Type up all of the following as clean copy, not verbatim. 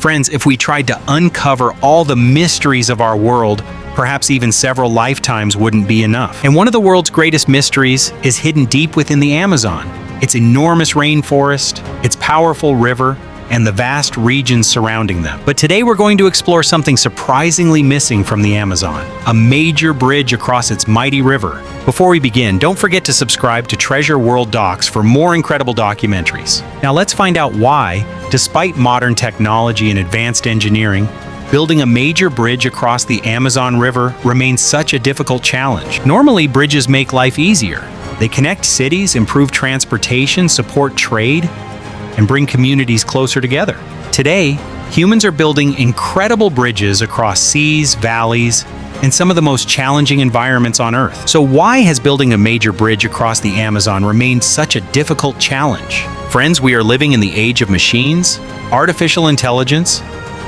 Friends, if we tried to uncover all the mysteries of our world, perhaps even several lifetimes wouldn't be enough. And one of the world's greatest mysteries is hidden deep within the Amazon. Its enormous rainforest, its powerful river, and the vast regions surrounding them. But today we're going to explore something surprisingly missing from the Amazon, a major bridge across its mighty river. Before we begin, don't forget to subscribe to Treasure World Docs for more incredible documentaries. Now let's find out why, despite modern technology and advanced engineering, building a major bridge across the Amazon River remains such a difficult challenge. Normally, bridges make life easier. They connect cities, improve transportation, support trade, and bring communities closer together. Today, humans are building incredible bridges across seas, valleys, and some of the most challenging environments on Earth. So why has building a major bridge across the Amazon remained such a difficult challenge? Friends, we are living in the age of machines, artificial intelligence,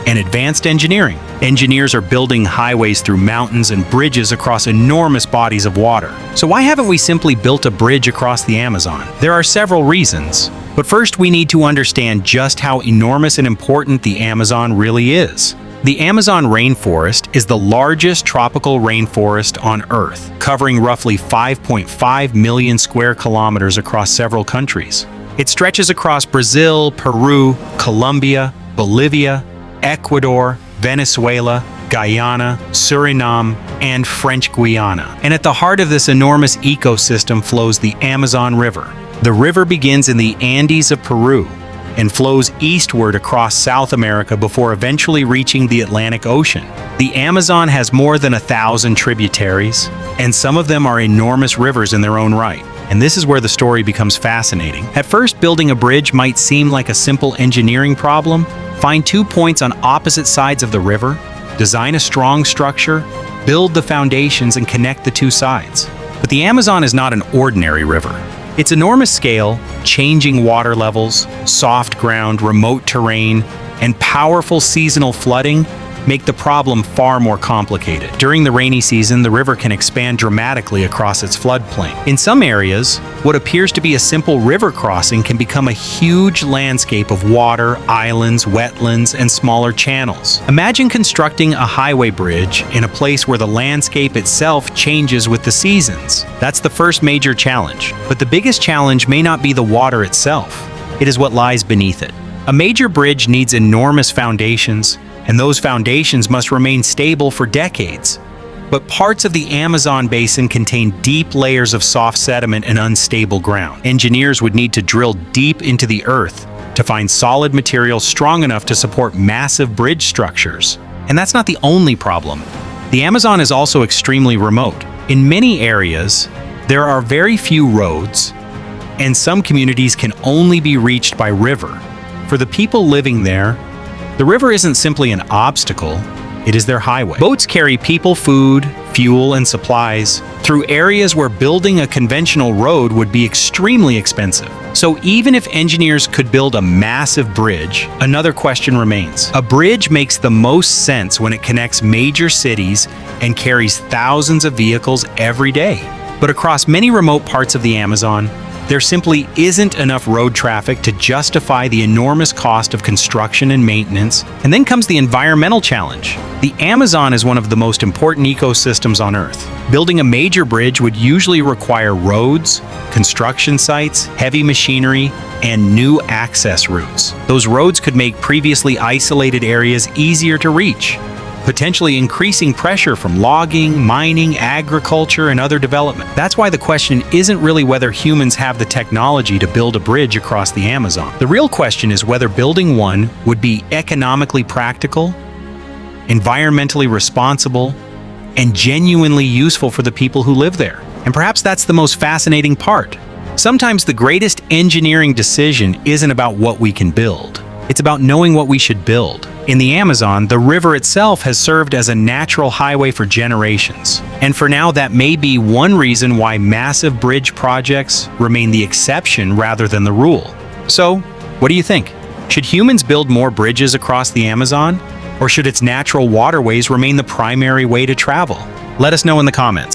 and advanced engineering. Engineers are building highways through mountains and bridges across enormous bodies of water. So why haven't we simply built a bridge across the Amazon? There are several reasons. But first, we need to understand just how enormous and important the Amazon really is. The Amazon rainforest is the largest tropical rainforest on Earth, covering roughly 5.5 million square kilometers across several countries. It stretches across Brazil, Peru, Colombia, Bolivia, Ecuador, Venezuela, Guyana, Suriname, and French Guiana. And at the heart of this enormous ecosystem flows the Amazon River. The river begins in the Andes of Peru and flows eastward across South America before eventually reaching the Atlantic Ocean. The Amazon has more than 1,000 tributaries, and some of them are enormous rivers in their own right. And this is where the story becomes fascinating. At first, building a bridge might seem like a simple engineering problem. Find 2 points on opposite sides of the river, design a strong structure, build the foundations, and connect the two sides. But the Amazon is not an ordinary river. Its enormous scale, changing water levels, soft ground, remote terrain, and powerful seasonal flooding make the problem far more complicated. During the rainy season, the river can expand dramatically across its floodplain. In some areas, what appears to be a simple river crossing can become a huge landscape of water, islands, wetlands, and smaller channels. Imagine constructing a highway bridge in a place where the landscape itself changes with the seasons. That's the first major challenge. But the biggest challenge may not be the water itself. It is what lies beneath it. A major bridge needs enormous foundations, and those foundations must remain stable for decades. But parts of the Amazon basin contain deep layers of soft sediment and unstable ground. Engineers would need to drill deep into the earth to find solid material strong enough to support massive bridge structures. And that's not the only problem. The Amazon is also extremely remote. In many areas, there are very few roads, and some communities can only be reached by river. For the people living there, the river isn't simply an obstacle, it is their highway. Boats carry people, food, fuel, and supplies through areas where building a conventional road would be extremely expensive. So even if engineers could build a massive bridge, another question remains. A bridge makes the most sense when it connects major cities and carries thousands of vehicles every day. But across many remote parts of the Amazon, there simply isn't enough road traffic to justify the enormous cost of construction and maintenance. And then comes the environmental challenge. The Amazon is one of the most important ecosystems on Earth. Building a major bridge would usually require roads, construction sites, heavy machinery, and new access routes. Those roads could make previously isolated areas easier to reach, potentially increasing pressure from logging, mining, agriculture, and other development. That's why the question isn't really whether humans have the technology to build a bridge across the Amazon. The real question is whether building one would be economically practical, environmentally responsible, and genuinely useful for the people who live there. And perhaps that's the most fascinating part. Sometimes the greatest engineering decision isn't about what we can build. It's about knowing what we should build. In the Amazon, the river itself has served as a natural highway for generations. And for now, that may be one reason why massive bridge projects remain the exception rather than the rule. So, what do you think? Should humans build more bridges across the Amazon? Or should its natural waterways remain the primary way to travel? Let us know in the comments.